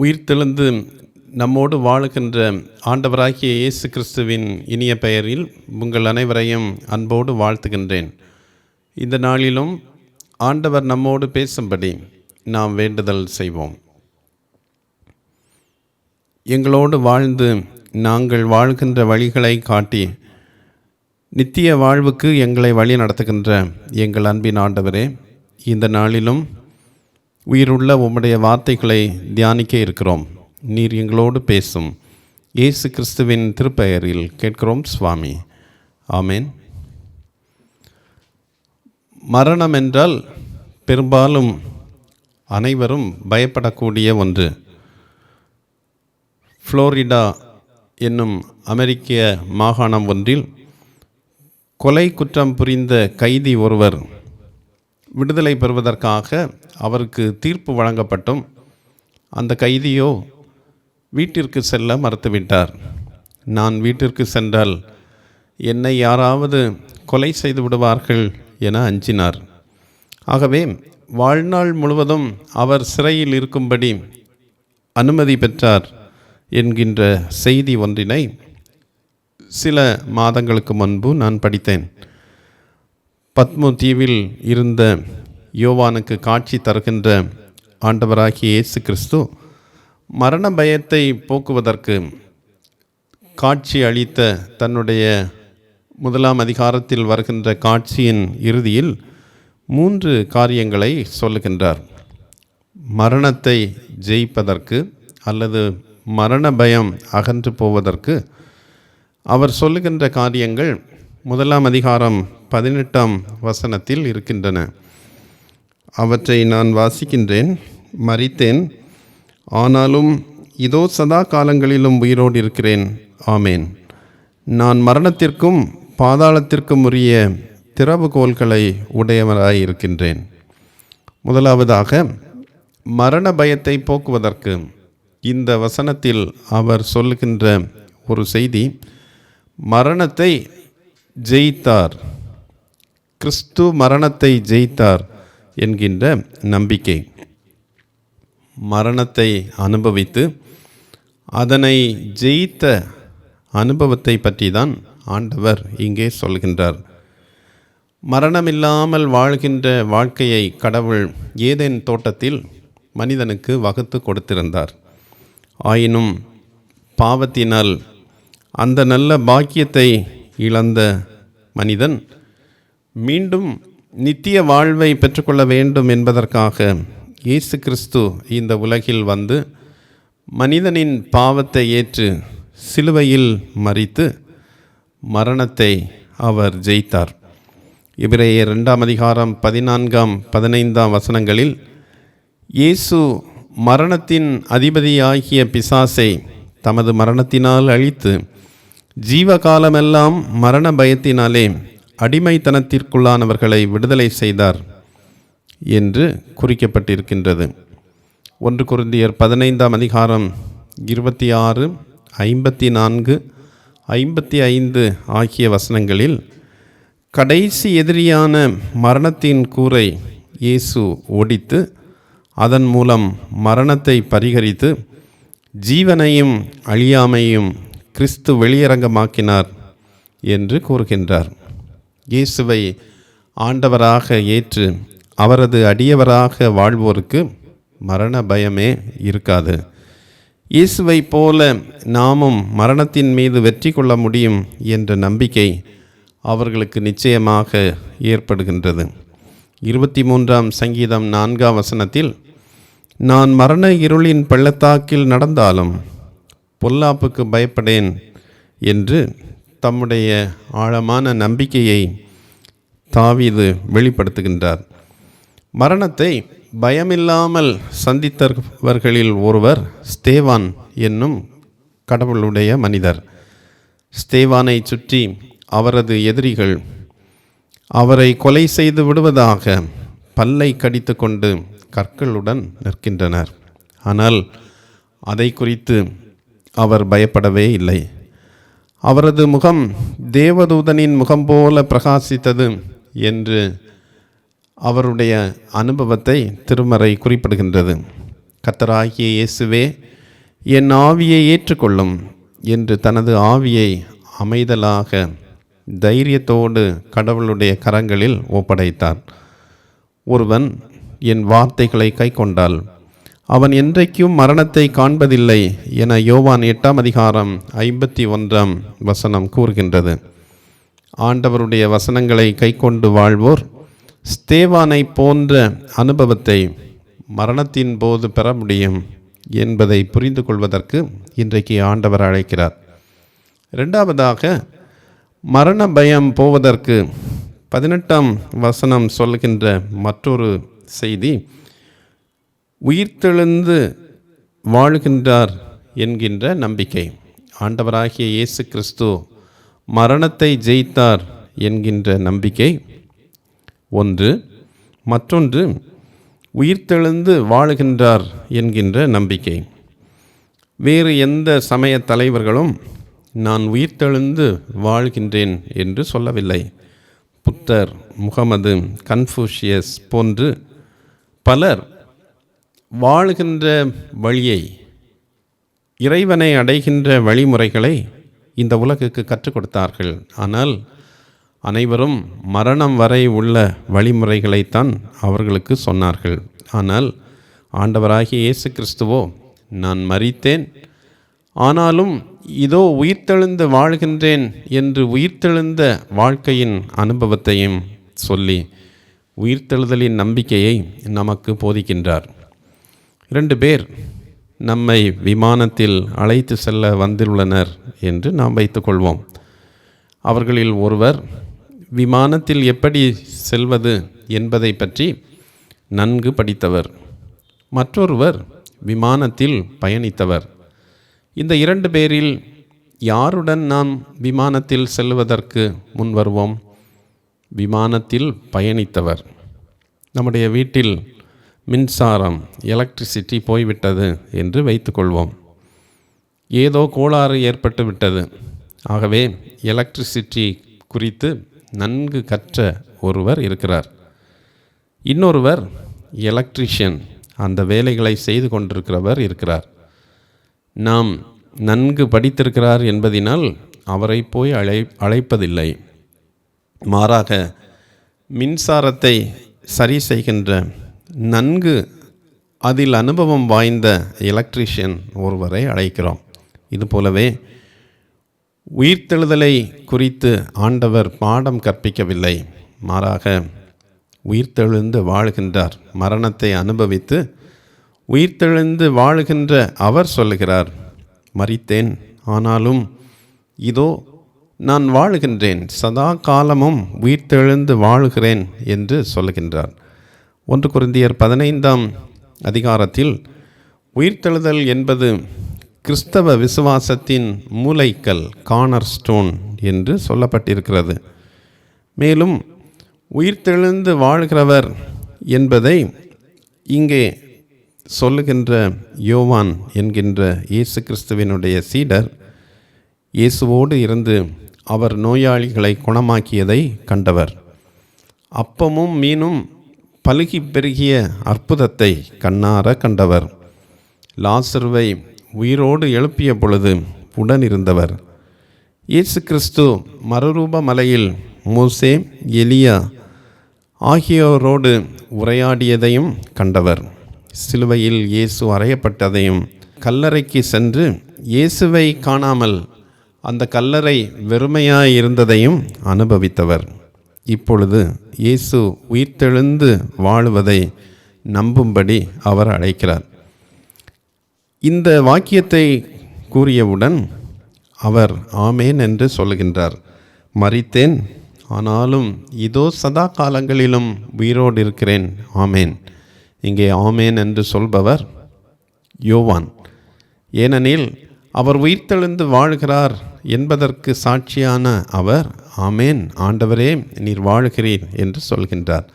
உயிர்த்தெழுந்து நம்மோடு வாழுகின்ற ஆண்டவராகிய இயேசு கிறிஸ்துவின் இனிய பெயரில் உங்கள் அனைவரையும் அன்போடு வாழ்த்துகின்றேன். இந்த நாளிலும் ஆண்டவர் நம்மோடு பேசும்படி நாம் வேண்டுதல் செய்வோம். எங்களோடு வாழ்ந்து நாங்கள் வாழ்கின்ற வழிகளை காட்டி நித்திய வாழ்வுக்கு எங்களை வழி நடத்துகின்ற எங்கள் அன்பின் ஆண்டவரே, இந்த நாளிலும் உயிருள்ள உம்முடைய வார்த்தைகளை தியானிக்க இருக்கிறோம். நீர் எங்களோடு பேசும். இயேசு கிறிஸ்துவின் திருப்பெயரில் கேட்கிறோம் சுவாமி, ஆமேன். மரணம் என்றால் பெரும்பாலும் அனைவரும் பயப்படக்கூடிய ஒன்று. புளோரிடா என்னும் அமெரிக்க மாகாணம் ஒன்றில் கொலை குற்றம் புரிந்த கைதி ஒருவர் விடுதலை பெறுவதற்காக அவருக்கு தீர்ப்பு வழங்கப்பட்டும் அந்த கைதியோ வீட்டிற்கு செல்ல மறுத்துவிட்டார். நான் வீட்டிற்கு சென்றால் என்னை யாராவது கொலை செய்து விடுவார்கள் என அஞ்சினார். ஆகவே வாழ்நாள் முழுவதும் அவர் சிறையில் இருக்கும்படி அனுமதி பெற்றார் என்கின்ற செய்தி ஒன்றினை சில மாதங்களுக்கு முன்பு நான் படித்தேன். பத்மு தீவில் இருந்த யோவானுக்கு காட்சி தருகின்ற ஆண்டவராகிய இயேசு கிறிஸ்து மரண பயத்தை போக்குவதற்கு காட்சி அளித்த தன்னுடைய 1 அதிகாரத்தில் வருகின்ற காட்சியின் இறுதியில் 3 காரியங்களை சொல்லுகின்றார். மரணத்தை ஜெயிப்பதற்கு அல்லது மரண பயம் அகன்று போவதற்கு அவர் சொல்லுகின்ற காரியங்கள் 1 அதிகாரம் 18ஆம் வசனத்தில் இருக்கின்றன. அவற்றை நான் வாசிக்கின்றேன். மரித்தேன், ஆனாலும் இதோ சதா காலங்களிலும் உயிரோடு இருக்கிறேன். ஆமேன். நான் மரணத்திற்கும் பாதாளத்திற்கும் உரிய திறவுகோல்களை உடையவராயிருக்கின்றேன். முதலாவதாக மரண பயத்தை போக்குவதற்கு இந்த வசனத்தில் அவர் சொல்லுகின்ற ஒரு செய்தி, மரணத்தை ஜெயித்தார், கிறிஸ்து மரணத்தை ஜெயித்தார் என்கின்ற நம்பிக்கை. மரணத்தை அனுபவித்து அதனை ஜெயித்த அனுபவத்தை பற்றி தான் ஆண்டவர் இங்கே சொல்கின்றார். மரணமில்லாமல் வாழ்கின்ற வாழ்க்கையை கடவுள் ஏதேன் தோட்டத்தில் மனிதனுக்கு வகுத்து கொடுத்திருந்தார். ஆயினும் பாவத்தினால் அந்த நல்ல பாக்கியத்தை இழந்த மனிதன் மீண்டும் நித்திய வாழ்வை பெற்றுக்கொள்ள வேண்டும் என்பதற்காக இயேசு கிறிஸ்து இந்த உலகில் வந்து மனிதனின் பாவத்தை ஏற்று சிலுவையில் மரித்து மரணத்தை அவர் ஜெயித்தார். எபிரேயர் 2 அதிகாரம் 14, 15 வசனங்களில் இயேசு மரணத்தின் அதிபதியாகிய பிசாசை தமது மரணத்தினால் அழித்து ஜீவகாலமெல்லாம் மரண பயத்தினாலே அடிமைத்தனத்திற்குள்ளானவர்களை விடுதலை செய்தார் என்று குறிக்கப்பட்டிருக்கின்றது. 1 கொரிந்தியர் 15 அதிகாரம் 26, 54, 55 ஆகிய வசனங்களில் கடைசி எதிரியான மரணத்தின் கூரை இயேசு ஒடித்து அதன் மூலம் மரணத்தை பரிகரித்து ஜீவனையும் அழியாமையும் கிறிஸ்து வெளியரங்கமாக்கினார் என்று கூறுகின்றார். இயேசுவை ஆண்டவராக ஏற்று அவரது அடியவராக வாழ்வோருக்கு மரண பயமே இருக்காது. இயேசுவை போல நாமும் மரணத்தின் மீது வெற்றி கொள்ள முடியும் என்ற நம்பிக்கை அவர்களுக்கு நிச்சயமாக ஏற்படுகின்றது. 23ஆம் சங்கீதம் 4ஆம் வசனத்தில், நான் மரண இருளின் பள்ளத்தாக்கில் நடந்தாலும் பொல்லாப்புக்கு பயப்படேன் என்று தம்முடைய ஆழமான நம்பிக்கையை தாவீது வெளிப்படுத்துகின்றார். மரணத்தை பயமில்லாமல் சந்தித்தவர்களில் ஒருவர் ஸ்தேவான் என்னும் கடவுளுடைய மனிதர். ஸ்தேவானை சுற்றி அவரது எதிரிகள் அவரை கொலை செய்து விடுவதாக பல்லை கடித்து கொண்டு கற்களுடன் நிற்கின்றனர். ஆனால் அதை குறித்து அவர் பயப்படவே இல்லை. அவரது முகம் தேவதூதனின் முகம் போல பிரகாசித்தது என்று அவருடைய அனுபவத்தை திருமறை குறிப்பிடுகின்றது. கர்த்தராகிய இயேசுவே என் ஆவியை ஏற்றுக்கொள்ளும் என்று தனது ஆவியை அமைதலாக தைரியத்தோடு கடவுளுடைய கரங்களில் ஒப்படைத்தார். ஒருவன் என் வார்த்தைகளை கைக்கொண்டால் அவன் என்றைக்கும் மரணத்தை காண்பதில்லை என யோவான் 8:51 கூறுகின்றது. ஆண்டவருடைய வசனங்களை கைக்கொண்டு வாழ்வோர் ஸ்தேவானை போன்ற அனுபவத்தை மரணத்தின் போது பெற முடியும் என்பதை புரிந்து கொள்வதற்கு இன்றைக்கு ஆண்டவர் அழைக்கிறார். இரண்டாவதாக, மரண பயம் போவதற்கு 18 சொல்கின்ற மற்றொரு செய்தி, உயிர்த்தெழுந்து வாழ்கின்றார் என்கின்ற நம்பிக்கை. ஆண்டவராகிய இயேசு கிறிஸ்து மரணத்தை ஜெயித்தார் என்கின்ற நம்பிக்கை ஒன்று. மற்றொன்று, உயிர்த்தெழுந்து வாழுகின்றார் என்கின்ற நம்பிக்கை. வேறு எந்த சமய தலைவர்களும் நான் உயிர்த்தெழுந்து வாழ்கின்றேன் என்று சொல்லவில்லை. புத்தர், முகமது, கன்ஃபூஷியஸ் போன்று பலர் வாழுகின்ற வழியை, இறைவனை அடைகின்ற வழிமுறைகளை இந்த உலகுக்கு கற்றுக் கொடுத்தார்கள். ஆனால் அனைவரும் மரணம் வரை உள்ள வழிமுறைகளைத்தான் அவர்களுக்கு சொன்னார்கள். ஆனால் ஆண்டவராகிய இயேசு கிறிஸ்துவோ, நான் மரித்தேன், ஆனாலும் இதோ உயிர்த்தெழுந்து வாழ்கின்றேன் என்று உயிர்த்தெழுந்த வாழ்க்கையின் அனுபவத்தையும் சொல்லி உயிர்த்தெழுதலின் நம்பிக்கையை நமக்கு போதிக்கின்றார். 2 பேர் நம்மை விமானத்தில் அழைத்து செல்ல வந்துள்ளனர் என்று நாம் வைத்துக்கொள்வோம். அவர்களில் ஒருவர் விமானத்தில் எப்படி செல்வது என்பதை பற்றி நன்கு படித்தவர், மற்றொருவர் விமானத்தில் பயணித்தவர். இந்த 2 பேரில் யாருடன் நாம் விமானத்தில் செல்வதற்கு முன் வருவோம்? விமானத்தில் பயணித்தவர். நம்முடைய வீட்டில் மின்சாரம், எலக்ட்ரிசிட்டி போய்விட்டது என்று வைத்துக்கொள்வோம். ஏதோ கோளாறு ஏற்பட்டு விட்டது. ஆகவே எலக்ட்ரிசிட்டி குறித்து நன்கு கற்ற ஒருவர் இருக்கிறார். இன்னொருவர் எலக்ட்ரிஷியன், அந்த வேலைகளை செய்து கொண்டிருக்கிறவர் இருக்கிறார். நாம் நன்கு படித்திருக்கிறார் என்பதினால் அவரை போய் அழைப்பதில்லை. மாறாக மின்சாரத்தை சரி செய்கின்ற நன்கு அதில் அனுபவம் வாய்ந்த எலக்ட்ரிஷியன் ஒருவரை அழைக்கிறோம். இதுபோலவே உயிர்த்தெழுதலை குறித்து ஆண்டவர் பாடம் கற்பிக்கவில்லை. மாறாக உயிர்த்தெழுந்து வாழுகின்றார். மரணத்தை அனுபவித்து உயிர்த்தெழுந்து வாழுகின்ற அவர் சொல்லுகிறார், மரித்தேன், ஆனாலும் இதோ நான் வாழுகின்றேன், சதா காலமும் உயிர்த்தெழுந்து வாழுகிறேன் என்று சொல்லுகின்றார். 1 கொரிந்தியர் 15 உயிர்த்தெழுதல் என்பது கிறிஸ்தவ விசுவாசத்தின் மூலைக்கல், கார்னர் ஸ்டோன் என்று சொல்லப்பட்டிருக்கிறது. மேலும் உயிர்த்தெழுந்து வாழ்கிறவர் என்பதை இங்கே சொல்லுகின்ற யோவான் என்கின்ற இயேசு கிறிஸ்துவினுடைய சீடர் இயேசுவோடு இருந்து அவர் நோயாளிகளை குணமாக்கியதை கண்டவர். அப்பமும் மீனும் பலுகி பெருகிய அற்புதத்தை கண்ணார கண்டவர். லாசருவை உயிரோடு எழுப்பிய பொழுது உடனிருந்தவர். இயேசு கிறிஸ்து மறுரூப மலையில் மோசே, எலியா ஆகியோரோடு உரையாடியதையும் கண்டவர். சிலுவையில் இயேசு அறையப்பட்டதையும், கல்லறைக்கு சென்று இயேசுவை காணாமல் அந்த கல்லறை வெறுமையாயிருந்ததையும் அனுபவித்தவர். இப்பொழுது இயேசு உயிர்த்தெழுந்து வாழுவதை நம்பும்படி அவர் அழைக்கிறார். இந்த வாக்கியத்தை கூறியவுடன் அவர் ஆமேன் என்று சொல்லுகின்றார். மரித்தேன், ஆனாலும் இதோ சதா காலங்களிலும் உயிரோடு இருக்கிறேன், ஆமேன். இங்கே ஆமேன் என்று சொல்பவர் யோவான். ஏனெனில் அவர் உயிர்த்தெழுந்து வாழ்கிறார் என்பதற்கு சாட்சியான அவர் ஆமேன், ஆண்டவரே நீர் வாழ்கிறீர் என்று சொல்கின்றார்.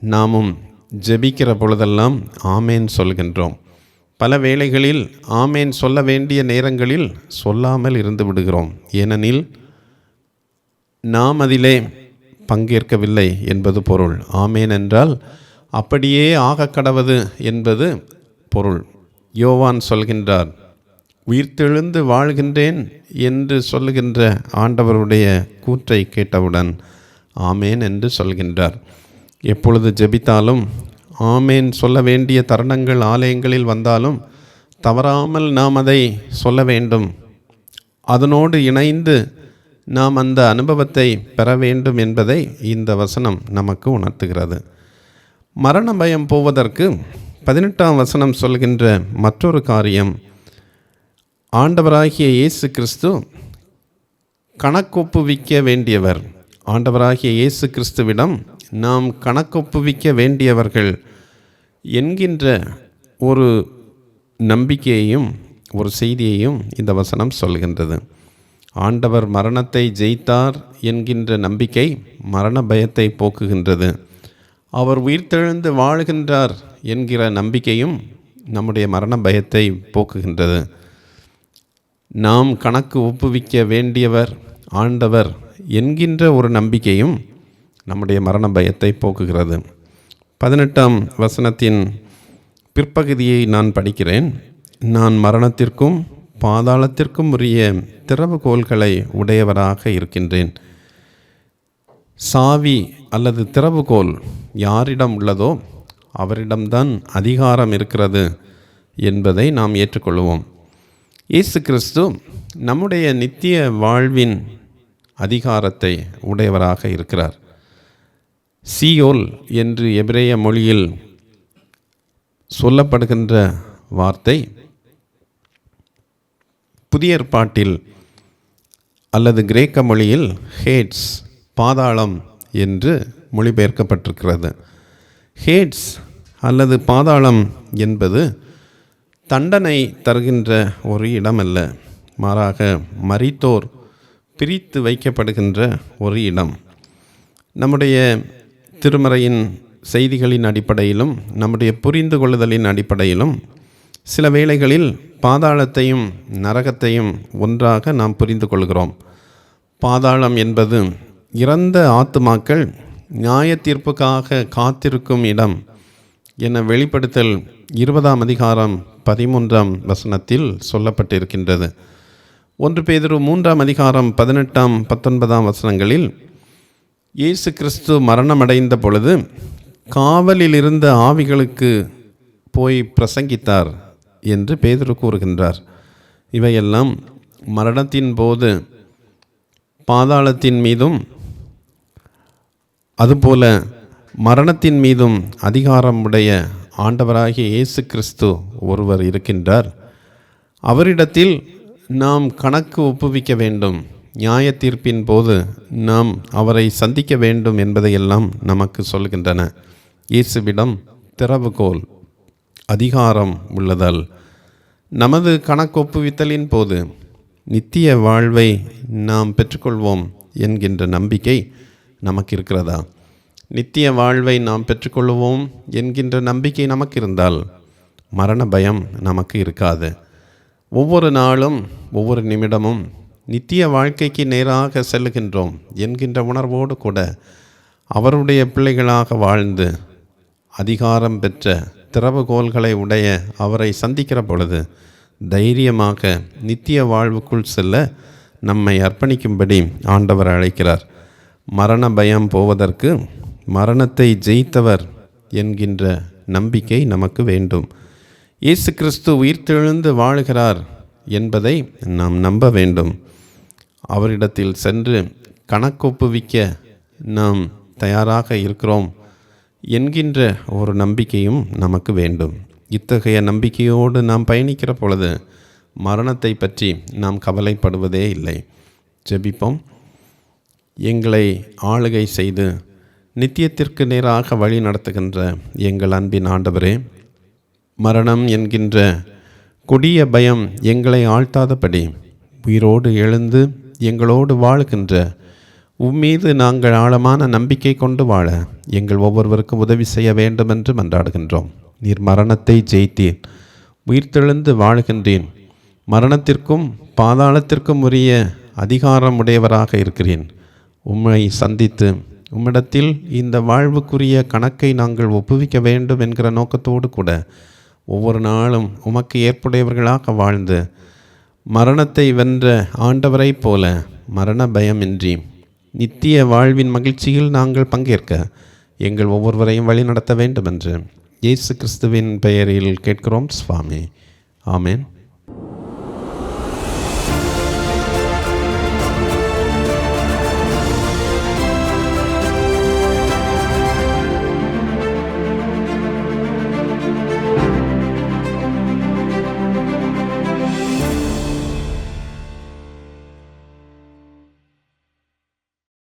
நாமும் ஜெபிக்கிற பொழுதெல்லாம் ஆமேன் சொல்கின்றோம். பல வேளைகளில் ஆமேன் சொல்ல வேண்டிய நேரங்களில் சொல்லாமல் இருந்து விடுகிறோம். ஏனெனில் நாம் அதிலே பங்கேற்கவில்லை என்பது பொருள். ஆமேன் என்றால் அப்படியே ஆக கடவது என்பது பொருள். யோவான் சொல்கின்றார், உயிர்த்தெழுந்து வாழ்கின்றேன் என்று சொல்லுகின்ற ஆண்டவருடைய கூற்றை கேட்டவுடன் ஆமேன் என்று சொல்கின்றார். எப்பொழுது ஜெபித்தாலும் ஆமேன் சொல்ல வேண்டிய தருணங்கள் ஆலயங்களில் வந்தாலும் தவறாமல் நாம் அதை சொல்ல வேண்டும். அதனோடு இணைந்து நாம் அந்த அனுபவத்தை பெற வேண்டும் என்பதை இந்த வசனம் நமக்கு உணர்த்துகிறது. மரண பயம் போவதற்கு 18ஆம் வசனம் சொல்கின்ற மற்றொரு காரியம், ஆண்டவராகிய இயேசு கிறிஸ்து கணக்கொப்புவிக்க வேண்டியவர். ஆண்டவராகிய இயேசு கிறிஸ்துவிடம் நாம் கணக்கொப்புவிக்க வேண்டியவர்கள் என்கின்ற ஒரு நம்பிக்கையையும் ஒரு செய்தியையும் இந்த வசனம் சொல்கின்றது. ஆண்டவர் மரணத்தை ஜெயித்தார் என்கின்ற நம்பிக்கை மரண பயத்தை போக்குகின்றது. அவர் உயிர்த்தெழுந்து வாழ்கின்றார் என்கிற நம்பிக்கையும் நம்முடைய மரண பயத்தை போக்குகின்றது. நாம் கணக்கு ஒப்புவிக்க வேண்டியவர் ஆண்டவர் என்கின்ற ஒரு நம்பிக்கையும் நம்முடைய மரண பயத்தை போக்குகிறது. 18ஆம் வசனத்தின் பிற்பகுதியை நான் படிக்கிறேன். நான் மரணத்திற்கும் பாதாளத்திற்கும் உரிய திறவுகோல்களை உடையவராக இருக்கின்றேன். சாவி அல்லது திறவுகோல் யாரிடம் உள்ளதோ அவரிடம்தான் அதிகாரம் இருக்கிறது என்பதை நாம் ஏற்றுக்கொள்வோம். இயேசு கிறிஸ்து நம்முடைய நித்திய வாழ்வின் அதிகாரத்தை உடையவராக இருக்கிறார். சீயோல் என்று எபிரேய மொழியில் சொல்லப்படுகின்ற வார்த்தை புதிய ஏற்பாட்டில் அல்லது கிரேக்க மொழியில் ஹேட்ஸ், பாதாளம் என்று மொழிபெயர்க்கப்பட்டிருக்கிறது. ஹேட்ஸ் அல்லது பாதாளம் என்பது தண்டனை தருகின்ற ஒரு இடமல்ல, மாறாக மரித்தோர் பிரித்து வைக்கப்படுகின்ற ஒரு இடம். நம்முடைய திருமறையின் செய்திகளின் அடிப்படையிலும் நம்முடைய புரிந்து கொள்ளுதலின் அடிப்படையிலும் சில வேளைகளில் பாதாளத்தையும் நரகத்தையும் ஒன்றாக நாம் புரிந்து கொள்கிறோம். பாதாளம் என்பது இறந்த ஆத்துமாக்கள் நியாய தீர்ப்புக்காக காத்திருக்கும் இடம் என வெளிப்படுத்தல் 20ஆம் அதிகாரம் 13ஆம் வசனத்தில் சொல்லப்பட்டிருக்கின்றது. 1 பேதுரு 3ஆம் அதிகாரம் 18ஆம் 19ஆம் வசனங்களில் இயேசு கிறிஸ்து மரணமடைந்த பொழுது காவலில் இருந்த ஆவிகளுக்கு போய் பிரசங்கித்தார் என்று பேதுரு கூறுகின்றார். இவையெல்லாம் மரணத்தின் போது பாதாளத்தின் மீதும் அதுபோல மரணத்தின் மீதும் அதிகாரம் உடைய ஆண்டவராகிய இயேசு கிறிஸ்து ஒருவர் இருக்கின்றார். அவரிடத்தில் நாம் கணக்கு ஒப்புவிக்க வேண்டும். நியாய தீர்ப்பின் போது நாம் அவரை சந்திக்க வேண்டும் என்பதையெல்லாம் நமக்கு சொல்கின்றன. இயேசுவிடம் திறவுகோல் அதிகாரம் உள்ளதால் நமது கணக்கொப்புவித்தலின் போது நித்திய வாழ்வை நாம் பெற்றுக்கொள்வோம் என்கின்ற நம்பிக்கை நமக்கு இருக்கிறதா? நித்திய வாழ்வை நாம் பெற்றுக்கொள்வோம் என்கின்ற நம்பிக்கை நமக்கு இருந்தால் மரண பயம் நமக்கு இருக்காது. ஒவ்வொரு நாளும் ஒவ்வொரு நிமிடமும் நித்திய வாழ்க்கைக்கு நேராக செல்லுகின்றோம் என்கின்ற உணர்வோடு கூட அவருடைய பிள்ளைகளாக வாழ்ந்து அதிகாரம் பெற்ற திறவுகோல்களை உடைய அவரை சந்திக்கிற பொழுது தைரியமாக நித்திய வாழ்வுக்குள் செல்ல நம்மை அர்ப்பணிக்கும்படி ஆண்டவர் அழைக்கிறார். மரண பயம் போவதற்கு மரணத்தை ஜெயித்தவர் என்கின்ற நம்பிக்கை நமக்கு வேண்டும். இயேசு கிறிஸ்து உயிர்த்தெழுந்து வாழுகிறார் என்பதை நாம் நம்ப வேண்டும். அவரிடத்தில் சென்று கணக்கொப்புவிக்க நாம் தயாராக இருக்கிறோம் என்கின்ற ஒரு நம்பிக்கையும் நமக்கு வேண்டும். இத்தகைய நம்பிக்கையோடு நாம் பயணிக்கிற பொழுது மரணத்தை பற்றி நாம் கவலைப்படுவதே இல்லை. ஜெபிப்போம். எங்களை ஆளுகை செய்து நித்தியத்திற்கு நேராக வழி நடத்துகின்ற எங்கள் அன்பின் ஆண்டவரே, மரணம் என்கின்ற கொடிய பயம் எங்களை ஆழ்த்தாதபடி உயிரோடு எழுந்து எங்களோடு வாழ்கின்ற உம்மீது நாங்கள் ஆழமான நம்பிக்கை கொண்டு வாழ எங்கள் ஒவ்வொருவருக்கும் உதவி செய்ய வேண்டும் என்று மன்றாடுகின்றோம். நீர் மரணத்தை ஜெயித்தீர், உயிர்த்தெழுந்து வாழ்கின்றேன், மரணத்திற்கும் பாதாளத்திற்கும் உரிய அதிகாரம் உடையவராக இருக்கிறேன். உம்மை சந்தித்து உம்மிடத்தில் இந்த வாழ்வுக்குரிய கணக்கை நாங்கள் ஒப்புவிக்க வேண்டும் என்கிற நோக்கத்தோடு கூட ஒவ்வொரு நாளும் உமக்கு ஏற்புடையவர்களாக வாழ்ந்து மரணத்தை வென்ற ஆண்டவரைப் போல மரண பயமின்றி நித்திய வாழ்வின் மகிழ்ச்சியில் நாங்கள் பங்கேற்க எங்கள் ஒவ்வொருவரையும் வழி நடத்த வேண்டும் என்று இயேசு கிறிஸ்துவின் பெயரில் கேட்கிறோம் சுவாமி. ஆமென்.